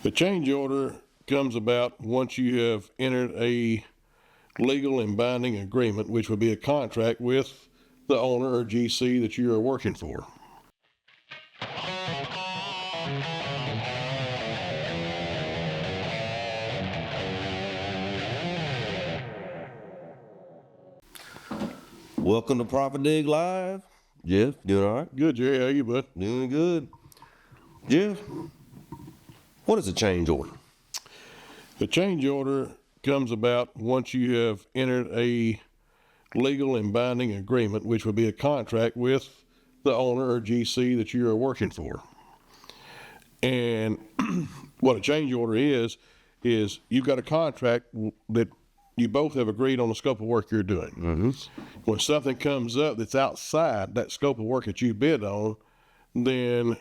The change order comes about once you have entered a legal and binding agreement, which would be a contract with the owner or GC that you are working for. Welcome to ProfitDig Live. Jeff, doing all right? Good, Jerry. How you, bud? Doing good. Jeff, what is a change order? The change order comes about once you have entered a legal and binding agreement, which would be a contract with the owner or GC that you are working for. And what a change order is you've got a contract that you both have agreed on the scope of work you're doing. Mm-hmm. When something comes up that's outside that scope of work that you bid on, then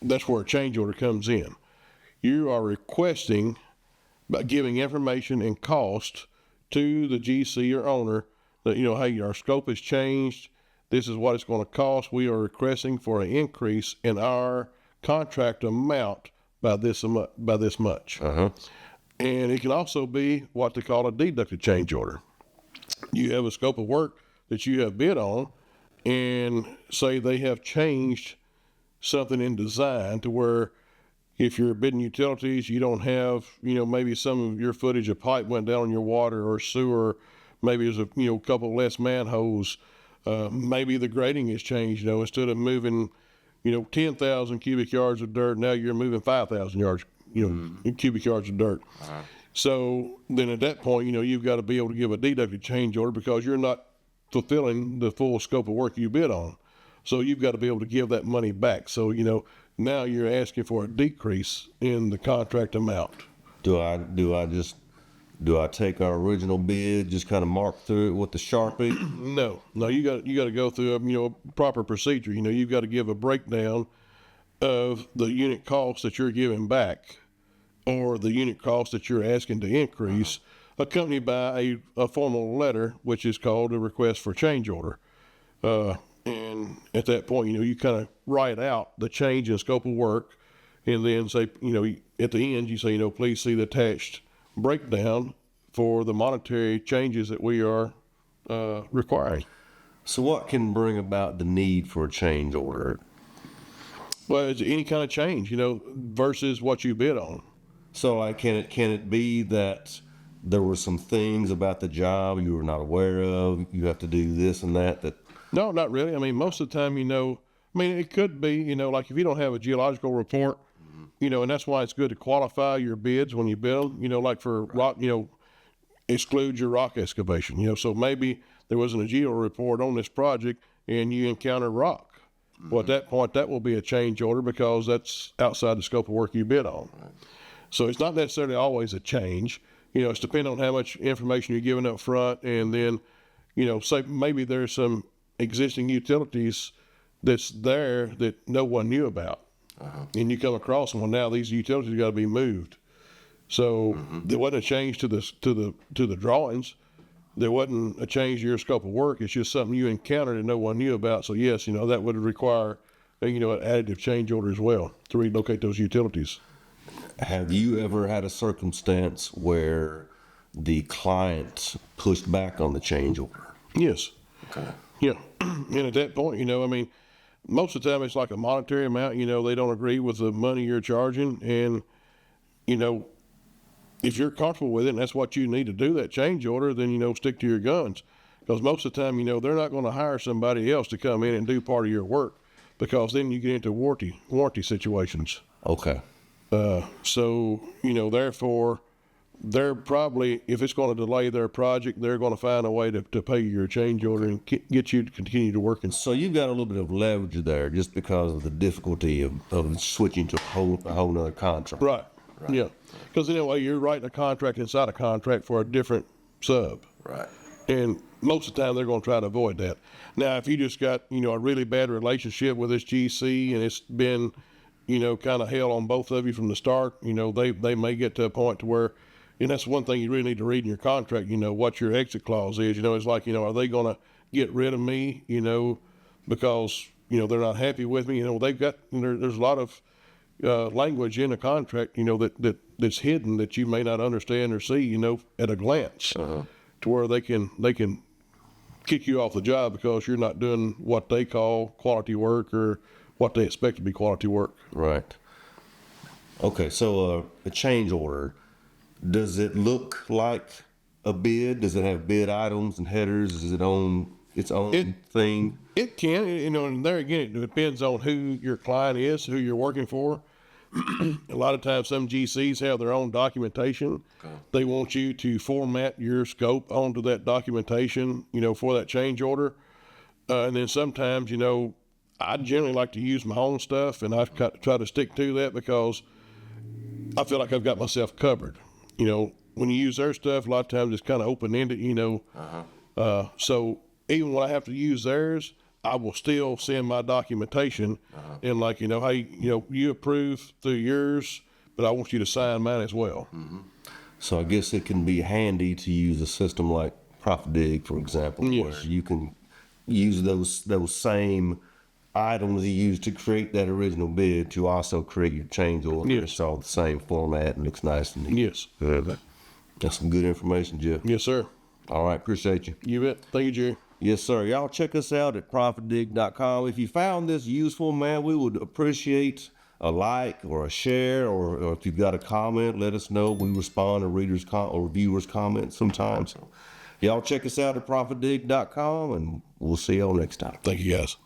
that's where a change order comes in. You are requesting by giving information and cost to the GC or owner that, hey, our scope has changed. This is what it's going to cost. We are requesting for an increase in our contract amount by this much. Uh-huh. And it can also be what they call a deductive change order. You have a scope of work that you have bid on, and say they have changed something in design to where if you're bidding utilities, you don't have, maybe some of your footage of pipe went down in your water or sewer, maybe there's a, couple less manholes, maybe the grading has changed, instead of moving, 10,000 cubic yards of dirt, now you're moving 5,000 yards, cubic yards of dirt. Uh-huh. So then at that point, you've got to be able to give a deductive change order because you're not fulfilling the full scope of work you bid on. So you've got to be able to give that money back. So, now you're asking for a decrease in the contract amount. Do I take our original bid, just kind of mark through it with the Sharpie? No, you got to go through a proper procedure. You've got to give a breakdown of the unit cost that you're giving back or the unit cost that you're asking to increase, accompanied by a formal letter, which is called a request for change order. And at that point, you kind of write out the change in scope of work and then say, at the end, you say, please see the attached breakdown for the monetary changes that we are requiring. So what can bring about the need for a change order? Well, it's any kind of change, versus what you bid on. So can it be that there were some things about the job you were not aware of, you have to do this and that? No, not really. I mean, most of the time, it could be, like if you don't have a geological report, and that's why it's good to qualify your bids when you bid, like for rock, exclude your rock excavation, so maybe there wasn't a geo report on this project and you encounter rock. Mm-hmm. Well, at that point, that will be a change order because that's outside the scope of work you bid on. Right. So it's not necessarily always a change. It's depending on how much information you're giving up front. And then, say maybe there's some existing utilities that's there that no one knew about. Uh-huh. And you come across them, well, now these utilities got to be moved. So there wasn't a change to the drawings. There wasn't a change to your scope of work. It's just something you encountered and no one knew about. So yes, that would require, an additive change order as well to relocate those utilities. Have you ever had a circumstance where the client pushed back on the change order? Yes. Okay. Yeah. And at that point, most of the time it's like a monetary amount, they don't agree with the money you're charging. And, if you're comfortable with it and that's what you need to do, that change order, then, stick to your guns. Because most of the time, they're not going to hire somebody else to come in and do part of your work because then you get into warranty situations. Okay. So, therefore, they're probably, if it's going to delay their project, they're going to find a way to pay you your change order and get you to continue to work. So you've got a little bit of leverage there just because of the difficulty of switching to a whole nother contract. Right. Yeah. Because anyway, you're writing a contract inside a contract for a different sub. Right. And most of the time they're going to try to avoid that. Now, if you just got, a really bad relationship with this GC and it's been, kind of hell on both of you from the start, they may get to a point to where, and that's one thing you really need to read in your contract, what your exit clause is. It's like, are they going to get rid of me, because, they're not happy with me? They've got, there's a lot of, language in a contract, that's hidden that you may not understand or see, at a glance, to where they can kick you off the job because you're not doing what they call quality work or what they expect to be quality work. Right. Okay, so a change order, does it look like a bid? Does it have bid items and headers? Is it on its own thing? It can, and there again, it depends on who your client is, who you're working for. A lot of times some GCs have their own documentation. Okay. They want you to format your scope onto that documentation, for that change order. And then sometimes, I generally like to use my own stuff, and I try to stick to that because I feel like I've got myself covered. When you use their stuff, a lot of times it's kind of open-ended, so even when I have to use theirs, I will still send my documentation and hey, you approve through yours, but I want you to sign mine as well. Mm-hmm. So I guess it can be handy to use a system like ProfitDig, for example, where you can use those same items you use to create that original bid to also create your change order. Yes. It's all the same format and looks nice and neat. Yes. Good. That's some good information, Jeff. Yes, sir. All right, appreciate you. You bet. Thank you, Jerry. Yes, sir. Y'all check us out at ProfitDig.com. If you found this useful, man, we would appreciate a like or a share, or if you've got a comment, let us know. We respond to readers' or viewers' comments sometimes. So y'all check us out at ProfitDig.com, and we'll see y'all next time. Thank you, guys.